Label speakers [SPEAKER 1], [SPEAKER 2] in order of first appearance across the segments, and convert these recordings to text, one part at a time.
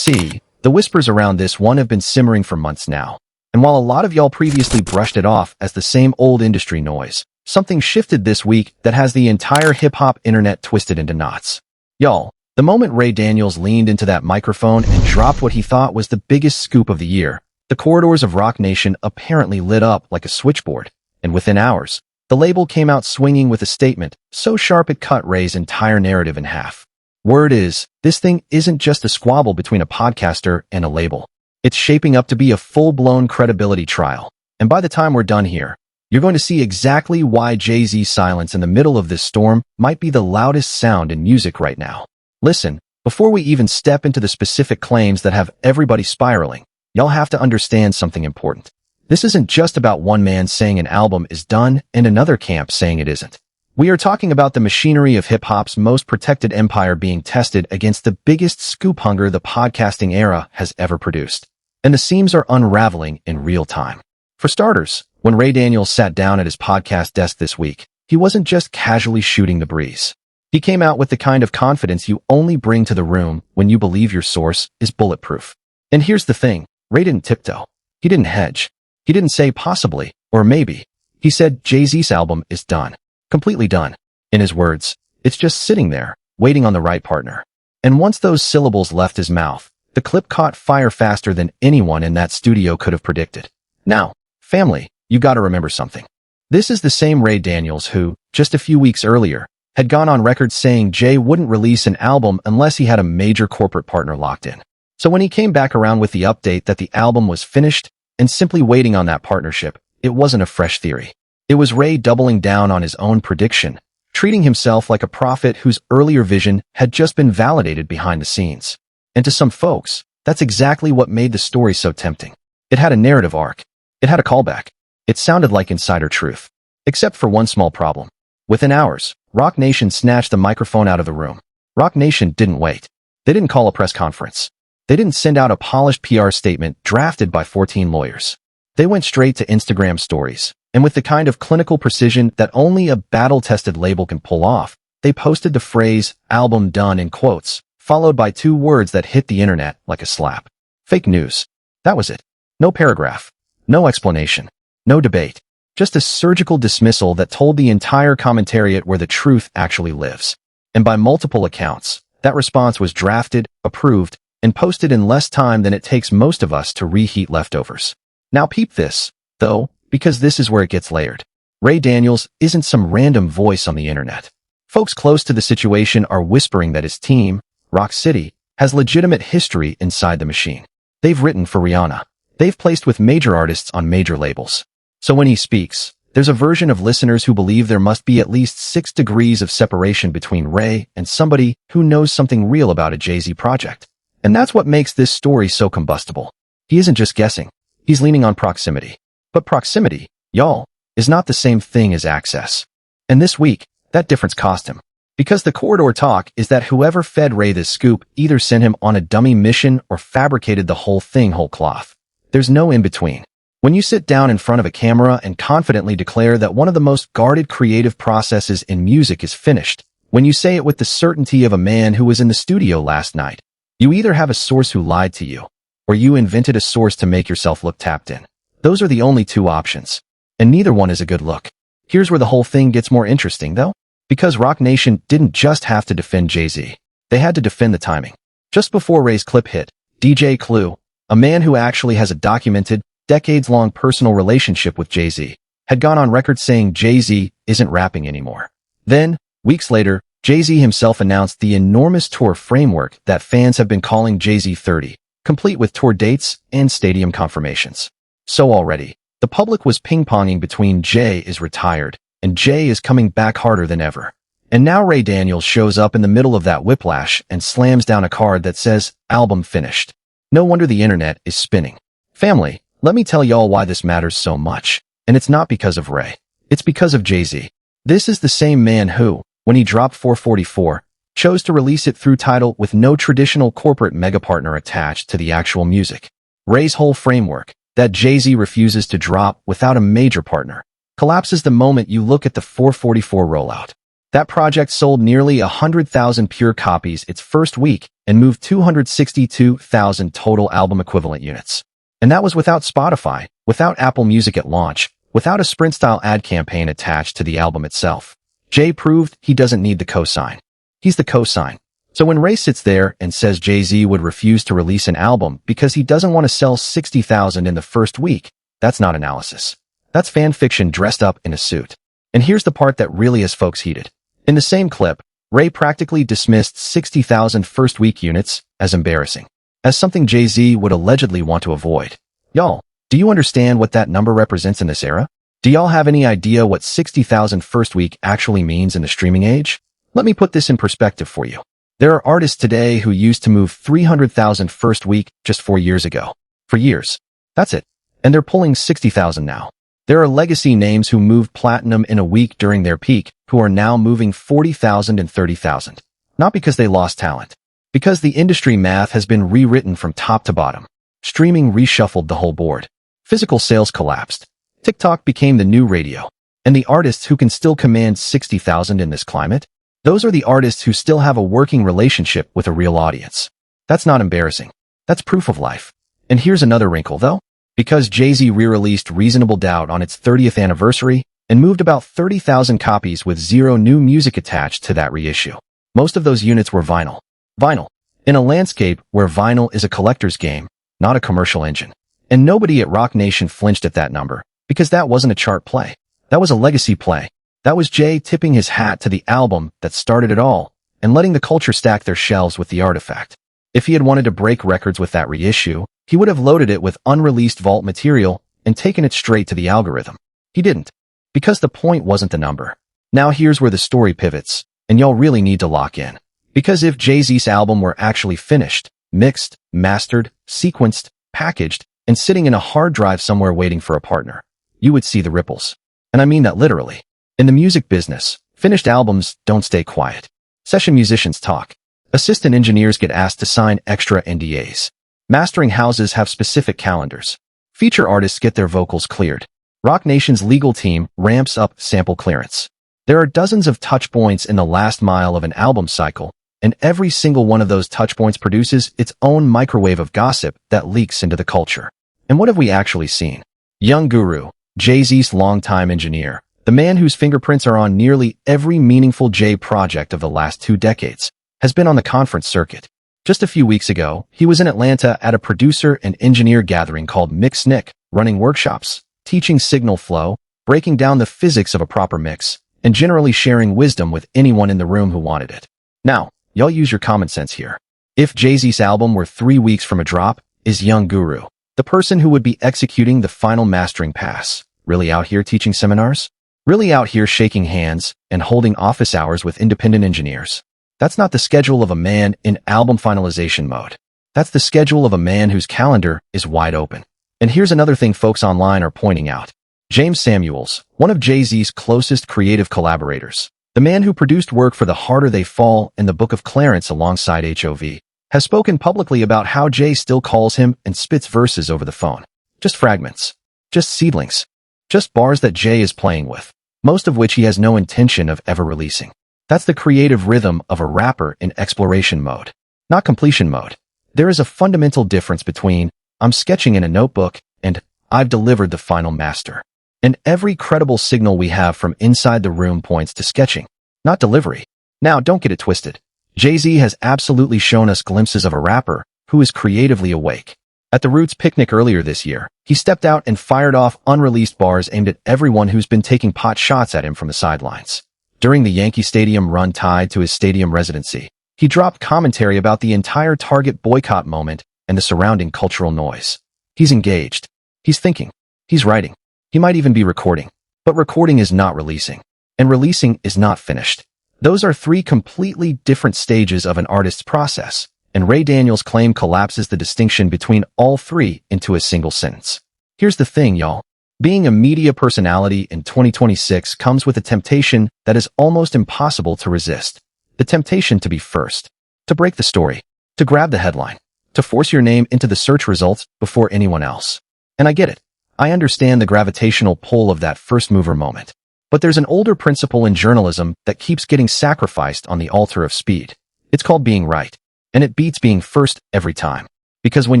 [SPEAKER 1] See, the whispers around this one have been simmering for months now. And while a lot of y'all previously brushed it off as the same old industry noise, something shifted this week that has the entire hip-hop internet twisted into knots. Y'all, the moment Ray Daniels leaned into that microphone and dropped what he thought was the biggest scoop of the year, the corridors of Roc Nation apparently lit up like a switchboard. And within hours, the label came out swinging with a statement so sharp it cut Ray's entire narrative in half. Word is, this thing isn't just a squabble between a podcaster and a label. It's shaping up to be a full-blown credibility trial. And by the time we're done here, you're going to see exactly why Jay-Z's silence in the middle of this storm might be the loudest sound in music right now. Listen, before we even step into the specific claims that have everybody spiraling, y'all have to understand something important. This isn't just about one man saying an album is done and another camp saying it isn't. We are talking about the machinery of hip-hop's most protected empire being tested against the biggest scoop hunger the podcasting era has ever produced. And the seams are unraveling in real time. For starters, when Ray Daniels sat down at his podcast desk this week, he wasn't just casually shooting the breeze. He came out with the kind of confidence you only bring to the room when you believe your source is bulletproof. And here's the thing, Ray didn't tiptoe. He didn't hedge. He didn't say possibly, or maybe. He said Jay-Z's album is done. Completely done. In his words, it's just sitting there, waiting on the right partner. And once those syllables left his mouth, the clip caught fire faster than anyone in that studio could have predicted. Now, family, you gotta remember something. This is the same Ray Daniels who, just a few weeks earlier, had gone on record saying Jay wouldn't release an album unless he had a major corporate partner locked in. So when he came back around with the update that the album was finished and simply waiting on that partnership, it wasn't a fresh theory. It was Ray doubling down on his own prediction, treating himself like a prophet whose earlier vision had just been validated behind the scenes. And to some folks, that's exactly what made the story so tempting. It had a narrative arc. It had a callback. It sounded like insider truth. Except for one small problem. Within hours, Roc Nation snatched the microphone out of the room. Roc Nation didn't wait. They didn't call a press conference. They didn't send out a polished PR statement drafted by 14 lawyers. They went straight to Instagram stories, and with the kind of clinical precision that only a battle-tested label can pull off, they posted the phrase, album done in quotes, followed by 2 words that hit the internet like a slap. Fake news. That was it. No paragraph. No explanation. No debate. Just a surgical dismissal that told the entire commentariat where the truth actually lives. And by multiple accounts, that response was drafted, approved, and posted in less time than it takes most of us to reheat leftovers. Now peep this, though, because this is where it gets layered. Ray Daniels isn't some random voice on the internet. Folks close to the situation are whispering that his team, Rock City, has legitimate history inside the machine. They've written for Rihanna. They've placed with major artists on major labels. So when he speaks, there's a version of listeners who believe there must be at least 6 degrees of separation between Ray and somebody who knows something real about a Jay-Z project. And that's what makes this story so combustible. He isn't just guessing. He's leaning on proximity. But proximity, y'all, is not the same thing as access. And this week, that difference cost him. Because the corridor talk is that whoever fed Ray this scoop either sent him on a dummy mission or fabricated the whole thing whole cloth. There's no in-between. When you sit down in front of a camera and confidently declare that one of the most guarded creative processes in music is finished, when you say it with the certainty of a man who was in the studio last night, you either have a source who lied to you, or you invented a source to make yourself look tapped in. Those are the only 2 options. And neither one is a good look. Here's where the whole thing gets more interesting, though. Because Roc Nation didn't just have to defend Jay-Z. They had to defend the timing. Just before Ray's clip hit, DJ Clue, a man who actually has a documented, decades-long personal relationship with Jay-Z, had gone on record saying Jay-Z isn't rapping anymore. Then, weeks later, Jay-Z himself announced the enormous tour framework that fans have been calling Jay-Z 30, complete with tour dates and stadium confirmations. So already, the public was ping-ponging between Jay is retired and Jay is coming back harder than ever. And now Ray Daniels shows up in the middle of that whiplash and slams down a card that says, album finished. No wonder the internet is spinning. Family, let me tell y'all why this matters so much. And it's not because of Ray. It's because of Jay-Z. This is the same man who, when he dropped 444, chose to release it through Tidal with no traditional corporate megapartner attached to the actual music. Ray's whole framework, that Jay-Z refuses to drop without a major partner, collapses the moment you look at the 444 rollout. That project sold nearly 100,000 pure copies its first week and moved 262,000 total album equivalent units. And that was without Spotify, without Apple Music at launch, without a Sprint-style ad campaign attached to the album itself. Jay proved he doesn't need the cosign. He's the cosign. So when Ray sits there and says Jay-Z would refuse to release an album because he doesn't want to sell 60,000 in the first week, that's not analysis. That's fan fiction dressed up in a suit. And here's the part that really has folks heated. In the same clip, Ray practically dismissed 60,000 first-week units as embarrassing, as something Jay-Z would allegedly want to avoid. Y'all, do you understand what that number represents in this era? Do y'all have any idea what 60,000 first week actually means in the streaming age? Let me put this in perspective for you. There are artists today who used to move 300,000 first week just 4 years ago. For years. That's it. And they're pulling 60,000 now. There are legacy names who moved platinum in a week during their peak who are now moving 40,000 and 30,000. Not because they lost talent. Because the industry math has been rewritten from top to bottom. Streaming reshuffled the whole board. Physical sales collapsed. TikTok became the new radio. And the artists who can still command 60,000 in this climate? Those are the artists who still have a working relationship with a real audience. That's not embarrassing. That's proof of life. And here's another wrinkle, though. Because Jay-Z re-released Reasonable Doubt on its 30th anniversary and moved about 30,000 copies with zero new music attached to that reissue. Most of those units were vinyl. Vinyl. In a landscape where vinyl is a collector's game, not a commercial engine. And nobody at Roc Nation flinched at that number, because that wasn't a chart play. That was a legacy play. That was Jay tipping his hat to the album that started it all, and letting the culture stack their shelves with the artifact. If he had wanted to break records with that reissue, he would have loaded it with unreleased vault material and taken it straight to the algorithm. He didn't. Because the point wasn't the number. Now here's where the story pivots, and y'all really need to lock in. Because if Jay-Z's album were actually finished, mixed, mastered, sequenced, packaged, and sitting in a hard drive somewhere waiting for a partner, you would see the ripples. And I mean that literally. In the music business, finished albums don't stay quiet. Session musicians talk. Assistant engineers get asked to sign extra NDAs. Mastering houses have specific calendars. Feature artists get their vocals cleared. Roc Nation's legal team ramps up sample clearance. There are dozens of touch points in the last mile of an album cycle, and every single one of those touch points produces its own microwave of gossip that leaks into the culture. And what have we actually seen? Young Guru, Jay-Z's longtime engineer, the man whose fingerprints are on nearly every meaningful Jay project of the last 2 decades, has been on the conference circuit. Just a few weeks ago, he was in Atlanta at a producer and engineer gathering called Mix Nick, running workshops, teaching signal flow, breaking down the physics of a proper mix, and generally sharing wisdom with anyone in the room who wanted it. Now, y'all use your common sense here. If Jay-Z's album were 3 weeks from a drop, is Young Guru, the person who would be executing the final mastering pass, really out here teaching seminars? Really out here shaking hands and holding office hours with independent engineers? That's not the schedule of a man in album finalization mode. That's the schedule of a man whose calendar is wide open. And here's another thing folks online are pointing out. James Samuels, one of Jay-Z's closest creative collaborators, the man who produced work for The Harder They Fall and the Book of Clarence alongside HOV, has spoken publicly about how Jay still calls him and spits verses over the phone. Just fragments. Just seedlings. Just bars that Jay is playing with, most of which he has no intention of ever releasing. That's the creative rhythm of a rapper in exploration mode, not completion mode. There is a fundamental difference between I'm sketching in a notebook and I've delivered the final master. And every credible signal we have from inside the room points to sketching, not delivery. Now, don't get it twisted. Jay-Z has absolutely shown us glimpses of a rapper who is creatively awake. At the Roots picnic earlier this year, he stepped out and fired off unreleased bars aimed at everyone who's been taking pot shots at him from the sidelines. During the Yankee Stadium run tied to his stadium residency, he dropped commentary about the entire Target boycott moment and the surrounding cultural noise. He's engaged. He's thinking. He's writing. He might even be recording. But recording is not releasing. And releasing is not finished. Those are 3 completely different stages of an artist's process, and Ray Daniels' claim collapses the distinction between all 3 into a single sentence. Here's the thing, y'all. Being a media personality in 2026 comes with a temptation that is almost impossible to resist. The temptation to be first, to break the story, to grab the headline, to force your name into the search results before anyone else. And I get it. I understand the gravitational pull of that first mover moment. But there's an older principle in journalism that keeps getting sacrificed on the altar of speed. It's called being right. And it beats being first every time. Because when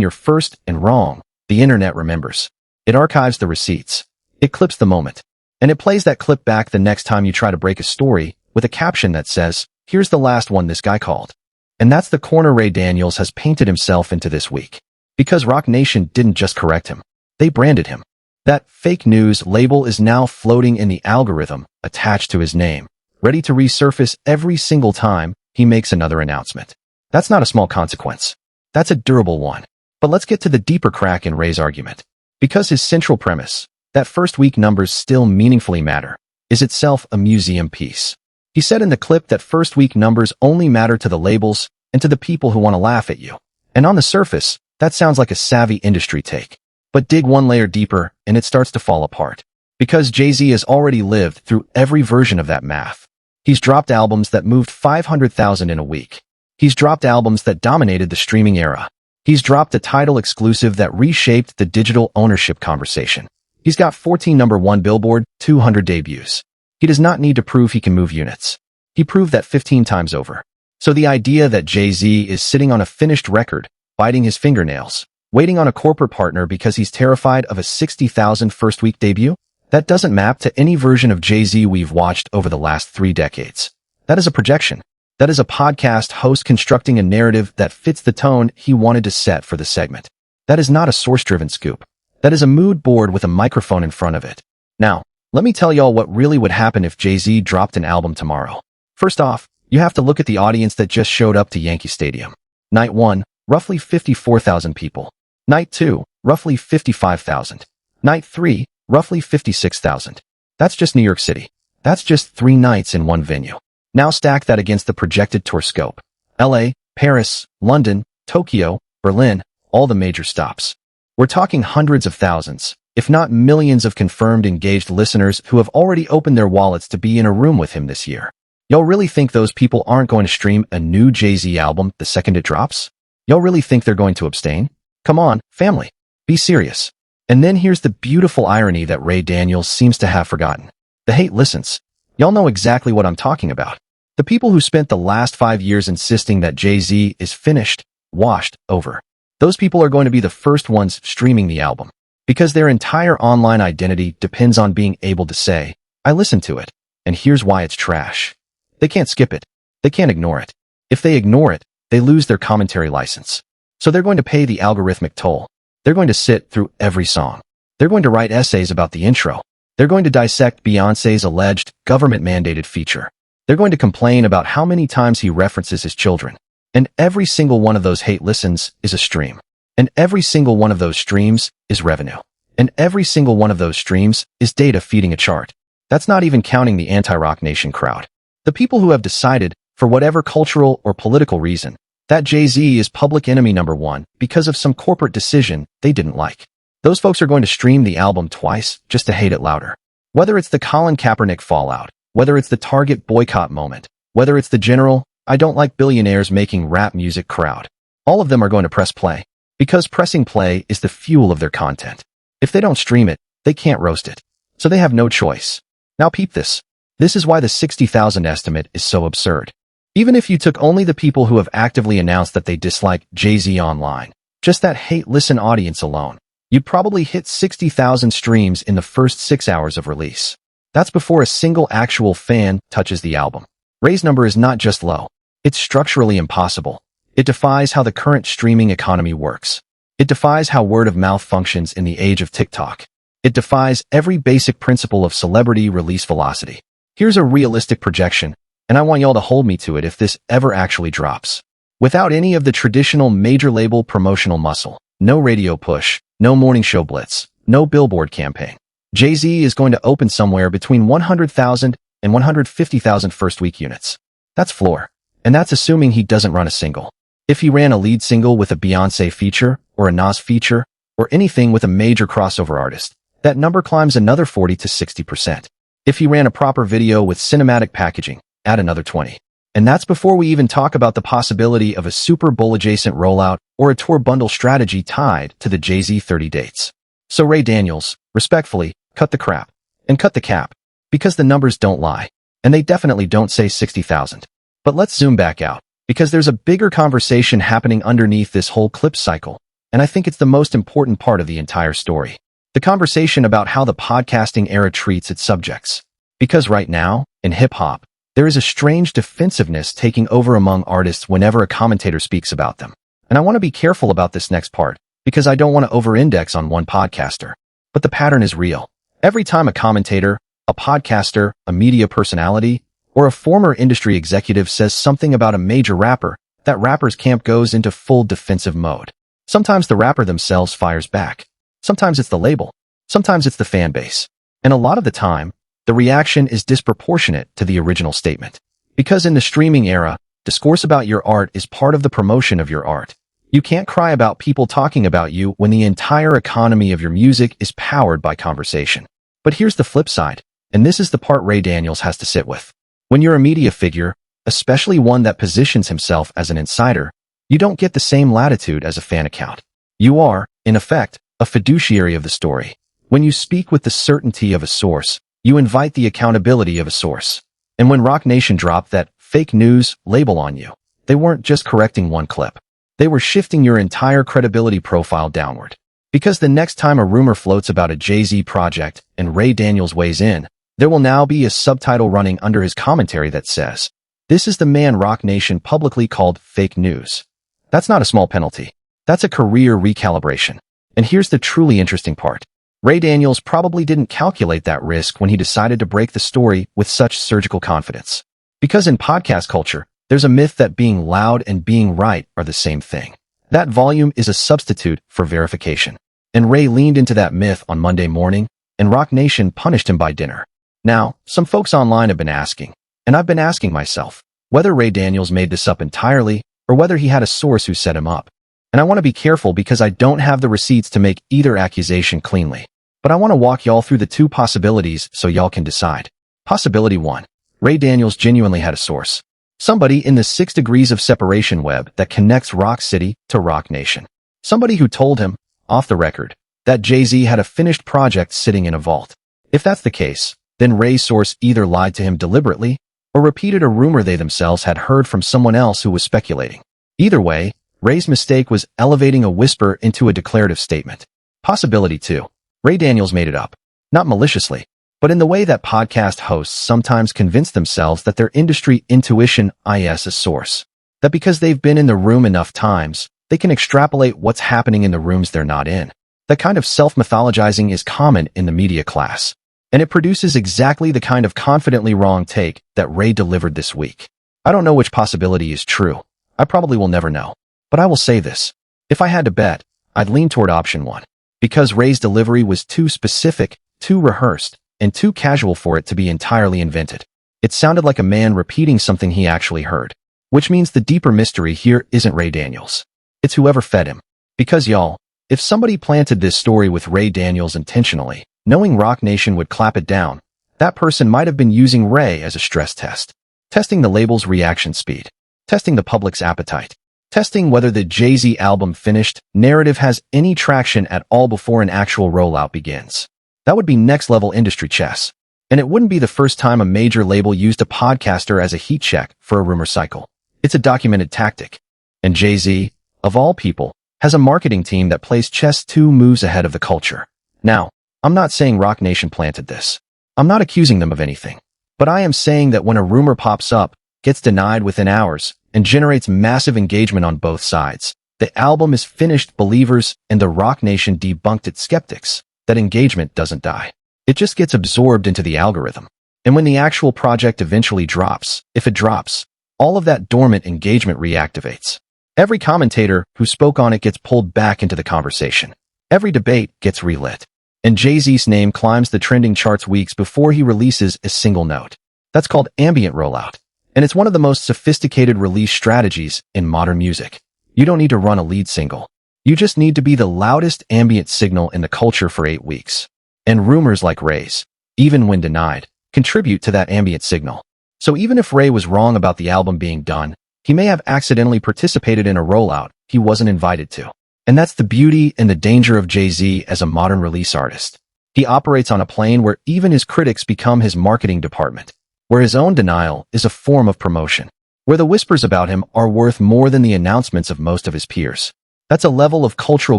[SPEAKER 1] you're first and wrong, the internet remembers. It archives the receipts. It clips the moment. And it plays that clip back the next time you try to break a story with a caption that says, "Here's the last one this guy called." And that's the corner Ray Daniels has painted himself into this week. Because Roc Nation didn't just correct him. They branded him. That fake news label is now floating in the algorithm attached to his name, ready to resurface every single time he makes another announcement. That's not a small consequence. That's a durable one. But let's get to the deeper crack in Ray's argument. Because his central premise, that first week numbers still meaningfully matter, is itself a museum piece. He said in the clip that first week numbers only matter to the labels and to the people who want to laugh at you. And on the surface, that sounds like a savvy industry take. But dig one layer deeper and it starts to fall apart. Because Jay-Z has already lived through every version of that math. He's dropped albums that moved 500,000 in a week. He's dropped albums that dominated the streaming era. He's dropped a Tidal exclusive that reshaped the digital ownership conversation. He's got 14 #1 Billboard 200 debuts. He does not need to prove he can move units. He proved that 15 times over. So the idea that Jay-Z is sitting on a finished record, biting his fingernails, waiting on a corporate partner because he's terrified of a 60,000 first-week debut, that doesn't map to any version of Jay-Z we've watched over the last 3 decades. That is a projection. That is a podcast host constructing a narrative that fits the tone he wanted to set for the segment. That is not a source-driven scoop. That is a mood board with a microphone in front of it. Now, let me tell y'all what really would happen if Jay-Z dropped an album tomorrow. First off, you have to look at the audience that just showed up to Yankee Stadium. Night 1, roughly 54,000 people. Night 2, roughly 55,000. Night 3, roughly 56,000. That's just New York City. That's just 3 nights in one venue. Now stack that against the projected tour scope. LA, Paris, London, Tokyo, Berlin, all the major stops. We're talking hundreds of thousands, if not millions of confirmed engaged listeners who have already opened their wallets to be in a room with him this year. Y'all really think those people aren't going to stream a new Jay-Z album the second it drops? Y'all really think they're going to abstain? Come on, family. Be serious. And then here's the beautiful irony that Ray Daniels seems to have forgotten. The hate listens. Y'all know exactly what I'm talking about. The people who spent the last 5 years insisting that Jay-Z is finished, washed, over. Those people are going to be the first ones streaming the album. Because their entire online identity depends on being able to say, "I listened to it, and here's why it's trash." They can't skip it. They can't ignore it. If they ignore it, they lose their commentary license. So they're going to pay the algorithmic toll. They're going to sit through every song. They're going to write essays about the intro. They're going to dissect Beyoncé's alleged government-mandated feature. They're going to complain about how many times he references his children. And every single one of those hate listens is a stream. And every single one of those streams is revenue. And every single one of those streams is data feeding a chart. That's not even counting the anti-Roc Nation crowd. The people who have decided, for whatever cultural or political reason, that Jay-Z is public enemy #1 because of some corporate decision they didn't like. Those folks are going to stream the album twice just to hate it louder. Whether it's the Colin Kaepernick fallout, whether it's the Target boycott moment, whether it's the general, "I don't like billionaires making rap music" crowd, all of them are going to press play. Because pressing play is the fuel of their content. If they don't stream it, they can't roast it. So they have no choice. Now peep this. This is why the 60,000 estimate is so absurd. Even if you took only the people who have actively announced that they dislike Jay-Z online, just that hate listen audience alone, you'd probably hit 60,000 streams in the first 6 hours of release. That's before a single actual fan touches the album. Ray's number is not just low. It's structurally impossible. It defies how the current streaming economy works. It defies how word of mouth functions in the age of TikTok. It defies every basic principle of celebrity release velocity. Here's a realistic projection, and I want y'all to hold me to it if this ever actually drops. Without any of the traditional major label promotional muscle, no radio push, no morning show blitz, no billboard campaign, Jay-Z is going to open somewhere between 100,000 and 150,000 first-week units. That's floor. And that's assuming he doesn't run a single. If he ran a lead single with a Beyoncé feature, or a Nas feature, or anything with a major crossover artist, that number climbs another 40 to 60%. If he ran a proper video with cinematic packaging, add another 20. And that's before we even talk about the possibility of a Super Bowl-adjacent rollout or a tour bundle strategy tied to the Jay-Z 30 dates. So Ray Daniels, respectfully, cut the crap. And cut the cap. because the numbers don't lie, and they definitely don't say 60,000. But let's zoom back out, because there's a bigger conversation happening underneath this whole clip cycle, and I think it's the most important part of the entire story. The conversation about how the podcasting era treats its subjects. Because right now, in hip-hop, there is a strange defensiveness taking over among artists whenever a commentator speaks about them. And I want to be careful about this next part, because I don't want to over-index on one podcaster. But the pattern is real. Every time a commentator, a podcaster, a media personality, or a former industry executive says something about a major rapper, that rapper's camp goes into full defensive mode. Sometimes the rapper themselves fires back. Sometimes it's the label. Sometimes it's the fan base. And a lot of the time, the reaction is disproportionate to the original statement. Because in the streaming era, discourse about your art is part of the promotion of your art. You can't cry about people talking about you when the entire economy of your music is powered by conversation. But here's the flip side, and this is the part Ray Daniels has to sit with. When you're a media figure, especially one that positions himself as an insider, you don't get the same latitude as a fan account. You are, in effect, a fiduciary of the story. When you speak with the certainty of a source, you invite the accountability of a source. And when Roc Nation dropped that fake news label on you, they weren't just correcting one clip. They were shifting your entire credibility profile downward. Because the next time a rumor floats about a Jay-Z project and Ray Daniels weighs in, there will now be a subtitle running under his commentary that says, "This is the man Roc Nation publicly called fake news." That's not a small penalty. That's a career recalibration. And here's the truly interesting part. Ray Daniels probably didn't calculate that risk when he decided to break the story with such surgical confidence. Because in podcast culture, there's a myth that being loud and being right are the same thing. That volume is a substitute for verification. And Ray leaned into that myth on Monday morning, and Roc Nation punished him by dinner. Now, some folks online have been asking, and I've been asking myself, whether Ray Daniels made this up entirely or whether he had a source who set him up. And I want to be careful because I don't have the receipts to make either accusation cleanly. But I want to walk y'all through the two possibilities so y'all can decide. Possibility 1. Ray Daniels genuinely had a source. Somebody in the 6 degrees of separation web that connects Rock City to Roc Nation. Somebody who told him, off the record, that Jay-Z had a finished project sitting in a vault. If that's the case, then Ray's source either lied to him deliberately or repeated a rumor they themselves had heard from someone else who was speculating. Either way, Ray's mistake was elevating a whisper into a declarative statement. Possibility 2. Ray Daniels made it up. Not maliciously, but in the way that podcast hosts sometimes convince themselves that their industry intuition is a source. That because they've been in the room enough times, they can extrapolate what's happening in the rooms they're not in. That kind of self-mythologizing is common in the media class. And it produces exactly the kind of confidently wrong take that Ray delivered this week. I don't know which possibility is true. I probably will never know. But I will say this. If I had to bet, I'd lean toward option 1. Because Ray's delivery was too specific, too rehearsed, and too casual for it to be entirely invented. It sounded like a man repeating something he actually heard. Which means the deeper mystery here isn't Ray Daniels. It's whoever fed him. Because y'all, if somebody planted this story with Ray Daniels intentionally, knowing Roc Nation would clap it down, that person might have been using Ray as a stress test. Testing the label's reaction speed. Testing the public's appetite. Testing whether the Jay-Z album finished narrative has any traction at all before an actual rollout begins. That would be next-level industry chess. And it wouldn't be the first time a major label used a podcaster as a heat check for a rumor cycle. It's a documented tactic. And Jay-Z, of all people, has a marketing team that plays chess 2 moves ahead of the culture. Now, I'm not saying Roc Nation planted this. I'm not accusing them of anything. But I am saying that when a rumor pops up, gets denied within hours, and generates massive engagement on both sides, the album is finished believers and the Roc Nation debunked its skeptics. That engagement doesn't die. It just gets absorbed into the algorithm. And when the actual project eventually drops, if it drops, all of that dormant engagement reactivates. Every commentator who spoke on it gets pulled back into the conversation. Every debate gets relit. And Jay-Z's name climbs the trending charts weeks before he releases a single note. That's called ambient rollout. And it's one of the most sophisticated release strategies in modern music. You don't need to run a lead single. You just need to be the loudest ambient signal in the culture for 8 weeks. And rumors like Ray's, even when denied, contribute to that ambient signal. So even if Ray was wrong about the album being done, he may have accidentally participated in a rollout he wasn't invited to. And that's the beauty and the danger of Jay-Z as a modern release artist. He operates on a plane where even his critics become his marketing department, where his own denial is a form of promotion, where the whispers about him are worth more than the announcements of most of his peers. That's a level of cultural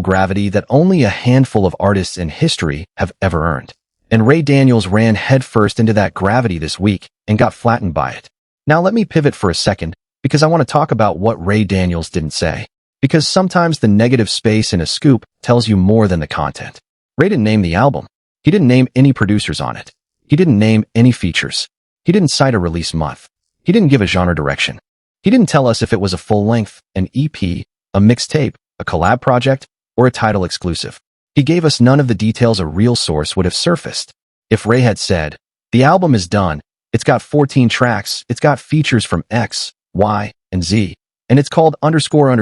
[SPEAKER 1] gravity that only a handful of artists in history have ever earned. And Ray Daniels ran headfirst into that gravity this week and got flattened by it. Now let me pivot for a second, because I want to talk about what Ray Daniels didn't say. Because sometimes the negative space in a scoop tells you more than the content. Ray didn't name the album. He didn't name any producers on it. He didn't name any features. He didn't cite a release month. He didn't give a genre direction. He didn't tell us if it was a full-length, an EP, a mixtape, a collab project, or a title exclusive. He gave us none of the details a real source would have surfaced. If Ray had said, the album is done, it's got 14 tracks, it's got features from X, Y, and Z, and it's called underscore,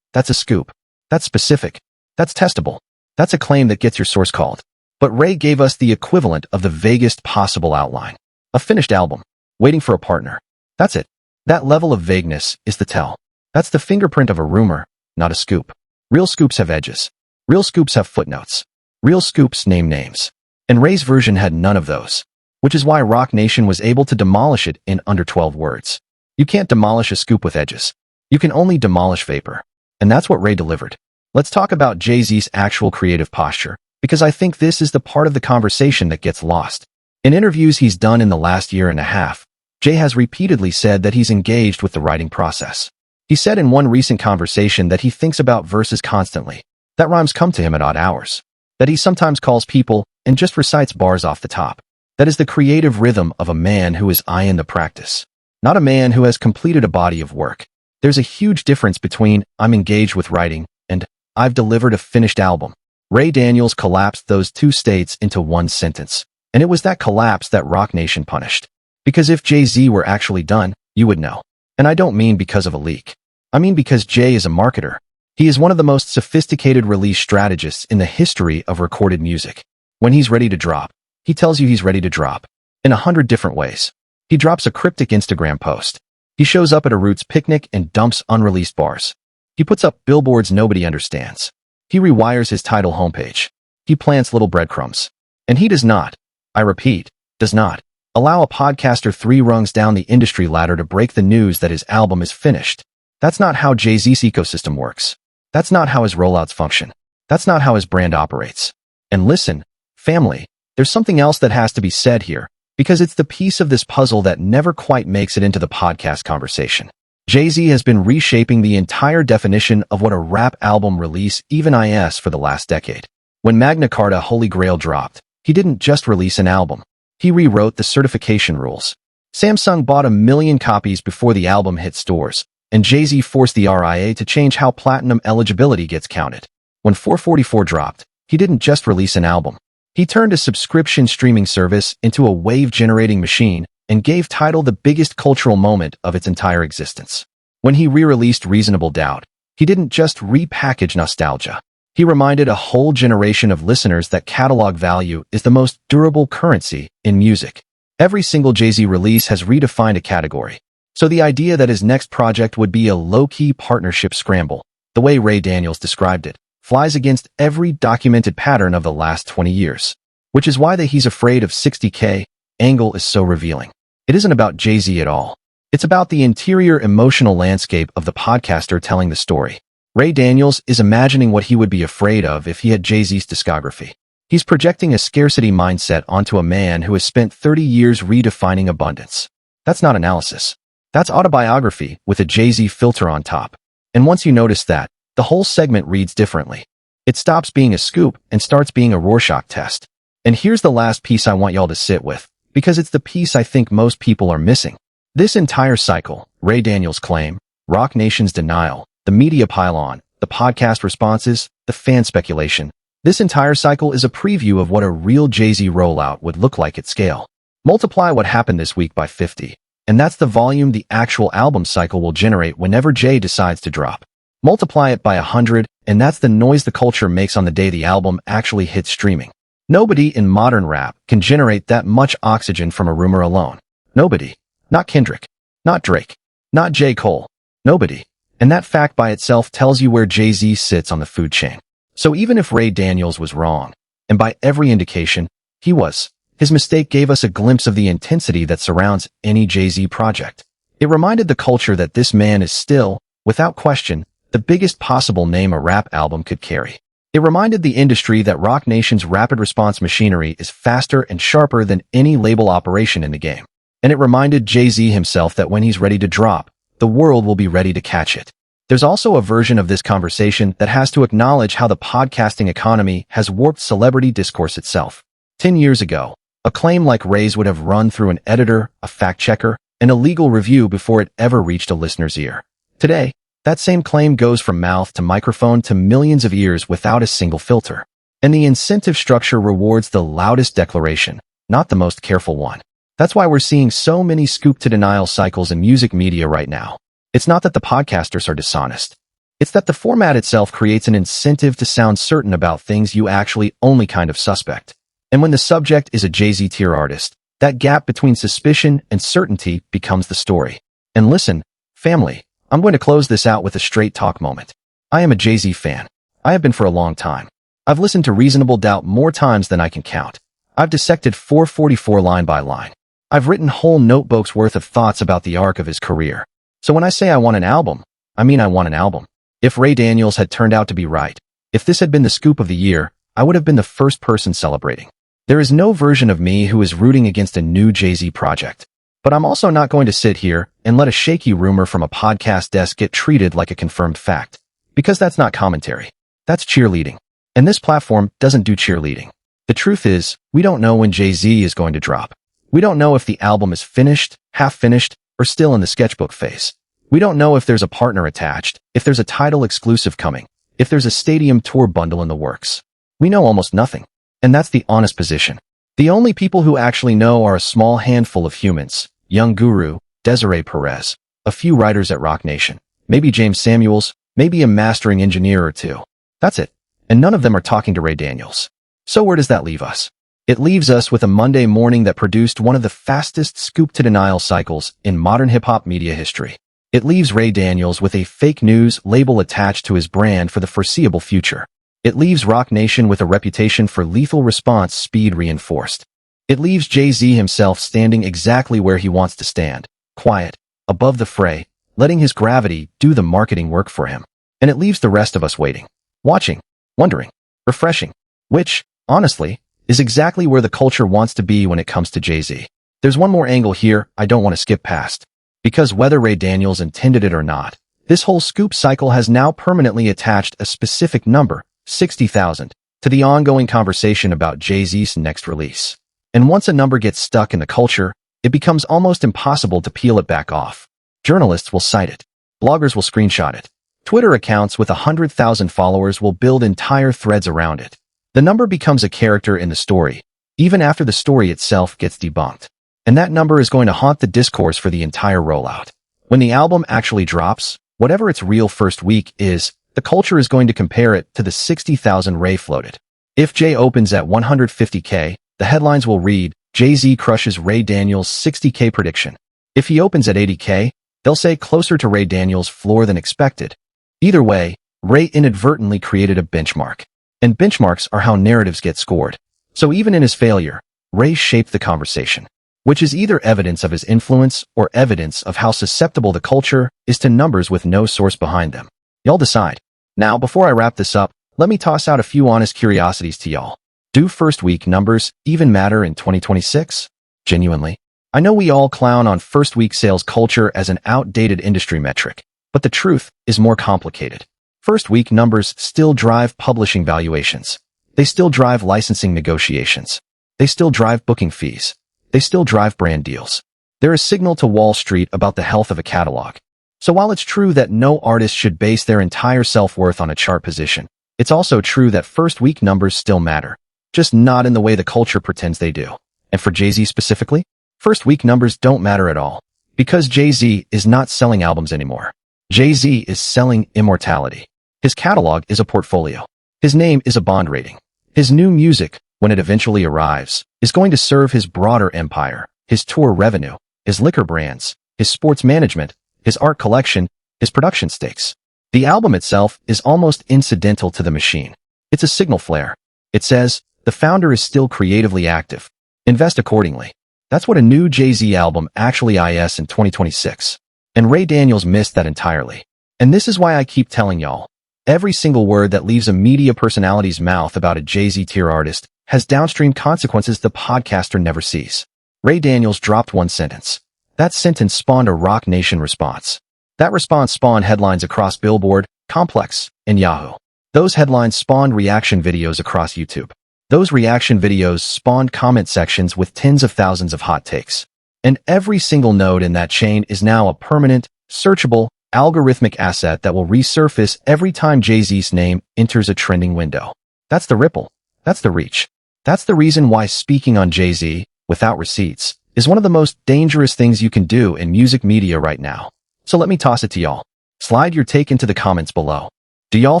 [SPEAKER 1] that's a scoop. That's specific. That's testable. That's a claim that gets your source called. But Ray gave us the equivalent of the vaguest possible outline. A finished album. Waiting for a partner. That's it. That level of vagueness is the tell. That's the fingerprint of a rumor, not a scoop. Real scoops have edges. Real scoops have footnotes. Real scoops name names. And Ray's version had none of those. Which is why Roc Nation was able to demolish it in under 12 words. You can't demolish a scoop with edges. You can only demolish vapor. And that's what Ray delivered. Let's talk about Jay-Z's actual creative posture, because I think this is the part of the conversation that gets lost. In interviews he's done in the last year and a half, Jay has repeatedly said that he's engaged with the writing process. He said in one recent conversation that he thinks about verses constantly, that rhymes come to him at odd hours, that he sometimes calls people and just recites bars off the top. That is the creative rhythm of a man who is in the practice, not a man who has completed a body of work. There's a huge difference between I'm engaged with writing and I've delivered a finished album. Ray Daniels collapsed those two states into one sentence, and it was that collapse that Roc Nation punished. Because if Jay-Z were actually done, you would know. And I don't mean because of a leak. I mean because Jay is a marketer. He is one of the most sophisticated release strategists in the history of recorded music. When he's ready to drop, he tells you he's ready to drop. In 100 different ways. He drops a cryptic Instagram post. He shows up at a Roots picnic and dumps unreleased bars. He puts up billboards nobody understands. He rewires his title homepage. He plants little breadcrumbs. And he does not, I repeat, does not, allow a podcaster 3 rungs down the industry ladder to break the news that his album is finished. That's not how Jay-Z's ecosystem works. That's not how his rollouts function. That's not how his brand operates. And listen, family, there's something else that has to be said here, because it's the piece of this puzzle that never quite makes it into the podcast conversation. Jay-Z has been reshaping the entire definition of what a rap album release even is for the last decade. When Magna Carta Holy Grail dropped, he didn't just release an album. He rewrote the certification rules. Samsung bought 1 million copies before the album hit stores, and Jay-Z forced the RIA to change how platinum eligibility gets counted. When 444 dropped, he didn't just release an album. He turned a subscription streaming service into a wave-generating machine and gave Tidal the biggest cultural moment of its entire existence. When he re-released Reasonable Doubt, he didn't just repackage nostalgia. He reminded a whole generation of listeners that catalog value is the most durable currency in music. Every single Jay-Z release has redefined a category. So the idea that his next project would be a low-key partnership scramble, the way Ray Daniels described it, flies against every documented pattern of the last 20 years. Which is why the "he's afraid of 60K" angle is so revealing. It isn't about Jay-Z at all. It's about the interior emotional landscape of the podcaster telling the story. Ray Daniels is imagining what he would be afraid of if he had Jay-Z's discography. He's projecting a scarcity mindset onto a man who has spent 30 years redefining abundance. That's not analysis. That's autobiography with a Jay-Z filter on top. And once you notice that, the whole segment reads differently. It stops being a scoop and starts being a Rorschach test. And here's the last piece I want y'all to sit with, because it's the piece I think most people are missing. This entire cycle, Ray Daniels' claim, Roc Nation's denial, the media pile-on, the podcast responses, the fan speculation, this entire cycle is a preview of what a real Jay-Z rollout would look like at scale. Multiply what happened this week by 50, and that's the volume the actual album cycle will generate whenever Jay decides to drop. Multiply it by 100, and that's the noise the culture makes on the day the album actually hits streaming. Nobody in modern rap can generate that much oxygen from a rumor alone. Nobody. Not Kendrick. Not Drake. Not J. Cole. Nobody. And that fact by itself tells you where Jay-Z sits on the food chain. So even if Ray Daniels was wrong, And by every indication, he was. His mistake gave us a glimpse of the intensity that surrounds any Jay-Z project. It reminded the culture that this man is still, without question, the biggest possible name a rap album could carry. It reminded the industry that Roc Nation's rapid response machinery is faster and sharper than any label operation in the game. And it reminded Jay-Z himself that when he's ready to drop, the world will be ready to catch it. There's also a version of this conversation that has to acknowledge how the podcasting economy has warped celebrity discourse itself. 10 years ago, a claim like Ray's would have run through an editor, a fact-checker, and a legal review before it ever reached a listener's ear. Today, that same claim goes from mouth to microphone to millions of ears without a single filter. And the incentive structure rewards the loudest declaration, not the most careful one. That's why we're seeing so many scoop-to-denial cycles in music media right now. It's not that the podcasters are dishonest. It's that the format itself creates an incentive to sound certain about things you actually only kind of suspect. And when the subject is a Jay-Z tier artist, that gap between suspicion and certainty becomes the story. And listen, family, I'm going to close this out with a straight talk moment. I am a Jay-Z fan. I have been for a long time. I've listened to Reasonable Doubt more times than I can count. I've dissected 444 line by line. I've written whole notebooks worth of thoughts about the arc of his career. So when I say I want an album, I mean I want an album. If Ray Daniels had turned out to be right, if this had been the scoop of the year, I would have been the first person celebrating. There is no version of me who is rooting against a new Jay-Z project. But I'm also not going to sit here and let a shaky rumor from a podcast desk get treated like a confirmed fact. Because that's not commentary. That's cheerleading. And this platform doesn't do cheerleading. The truth is, we don't know when Jay-Z is going to drop. We don't know if the album is finished, half finished, or still in the sketchbook phase. We don't know if there's a partner attached, if there's a title exclusive coming, if there's a stadium tour bundle in the works. We know almost nothing. And that's the honest position. The only people who actually know are a small handful of humans. Young Guru, Desiree Perez, a few writers at Roc Nation, maybe James Samuels, maybe a mastering engineer or two. That's it. And none of them are talking to Ray Daniels. So where does that leave us? It leaves us with a Monday morning that produced one of the fastest scoop-to-denial cycles in modern hip-hop media history. It leaves Ray Daniels with a fake news label attached to his brand for the foreseeable future. It leaves Roc Nation with a reputation for lethal response speed reinforced. It leaves Jay-Z himself standing exactly where he wants to stand, quiet, above the fray, letting his gravity do the marketing work for him. And it leaves the rest of us waiting, watching, wondering, refreshing, which, honestly, is exactly where the culture wants to be when it comes to Jay-Z. There's one more angle here I don't want to skip past. Because whether Ray Daniels intended it or not, this whole scoop cycle has now permanently attached a specific number, 60,000, to the ongoing conversation about Jay-Z's next release. And once a number gets stuck in the culture, it becomes almost impossible to peel it back off. Journalists will cite it. Bloggers will screenshot it. Twitter accounts with 100,000 followers will build entire threads around it. The number becomes a character in the story, even after the story itself gets debunked. And that number is going to haunt the discourse for the entire rollout. When the album actually drops, whatever its real first week is, the culture is going to compare it to the 60,000 Ray floated. If Jay opens at 150K, the headlines will read, Jay-Z crushes Ray Daniels' 60K prediction. If he opens at 80K, they'll say closer to Ray Daniels' floor than expected. Either way, Ray inadvertently created a benchmark. And benchmarks are how narratives get scored. So even in his failure, Ray shaped the conversation, which is either evidence of his influence or evidence of how susceptible the culture is to numbers with no source behind them. Y'all decide. Now, before I wrap this up, let me toss out a few honest curiosities to y'all. Do first week numbers even matter in 2026? Genuinely. I know we all clown on first week sales culture as an outdated industry metric, but the truth is more complicated. First week numbers still drive publishing valuations. They still drive licensing negotiations. They still drive booking fees. They still drive brand deals. They're a signal to Wall Street about the health of a catalog. So while it's true that no artist should base their entire self-worth on a chart position, it's also true that first week numbers still matter, just not in the way the culture pretends they do. And for Jay-Z specifically, first week numbers don't matter at all, because Jay-Z is not selling albums anymore. Jay-Z is selling immortality. His catalog is a portfolio. His name is a bond rating. His new music, when it eventually arrives, is going to serve his broader empire, his tour revenue, his liquor brands, his sports management, his art collection, his production stakes. The album itself is almost incidental to the machine. It's a signal flare. It says, The founder is still creatively active. Invest accordingly. That's what a new Jay-Z album actually is in 2026. And Ray Daniels missed that entirely. And this is why I keep telling y'all. Every single word that leaves a media personality's mouth about a Jay-Z tier artist has downstream consequences the podcaster never sees. Ray Daniels dropped one sentence. That sentence spawned a Roc Nation response. That response spawned headlines across Billboard, Complex, and Yahoo. Those headlines spawned reaction videos across YouTube. Those reaction videos spawned comment sections with tens of thousands of hot takes. And every single node in that chain is now a permanent, searchable, algorithmic asset that will resurface every time Jay-Z's name enters a trending window. That's the ripple. That's the reach. That's the reason why speaking on Jay-Z, without receipts, is one of the most dangerous things you can do in music media right now. So let me toss it to y'all. Slide your take into the comments below. Do y'all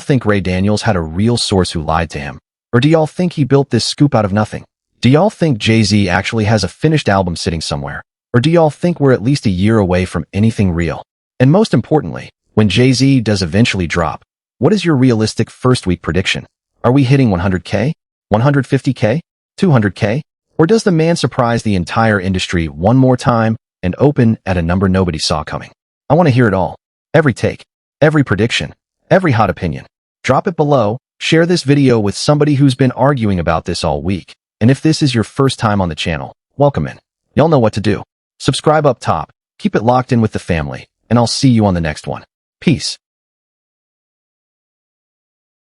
[SPEAKER 1] think Ray Daniels had a real source who lied to him? Or do y'all think he built this scoop out of nothing? Do y'all think Jay-Z actually has a finished album sitting somewhere? Or do y'all think we're at least a year away from anything real? And most importantly, when Jay-Z does eventually drop, what is your realistic first week prediction? Are we hitting 100K? 150K? 200K? Or does the man surprise the entire industry one more time and open at a number nobody saw coming? I want to hear it all. Every take, every prediction, every hot opinion. Drop it below. Share this video with somebody who's been arguing about this all week. And if this is your first time on the channel, welcome in. Y'all know what to do. Subscribe up top, keep it locked in with the family, and I'll see you on the next one. Peace.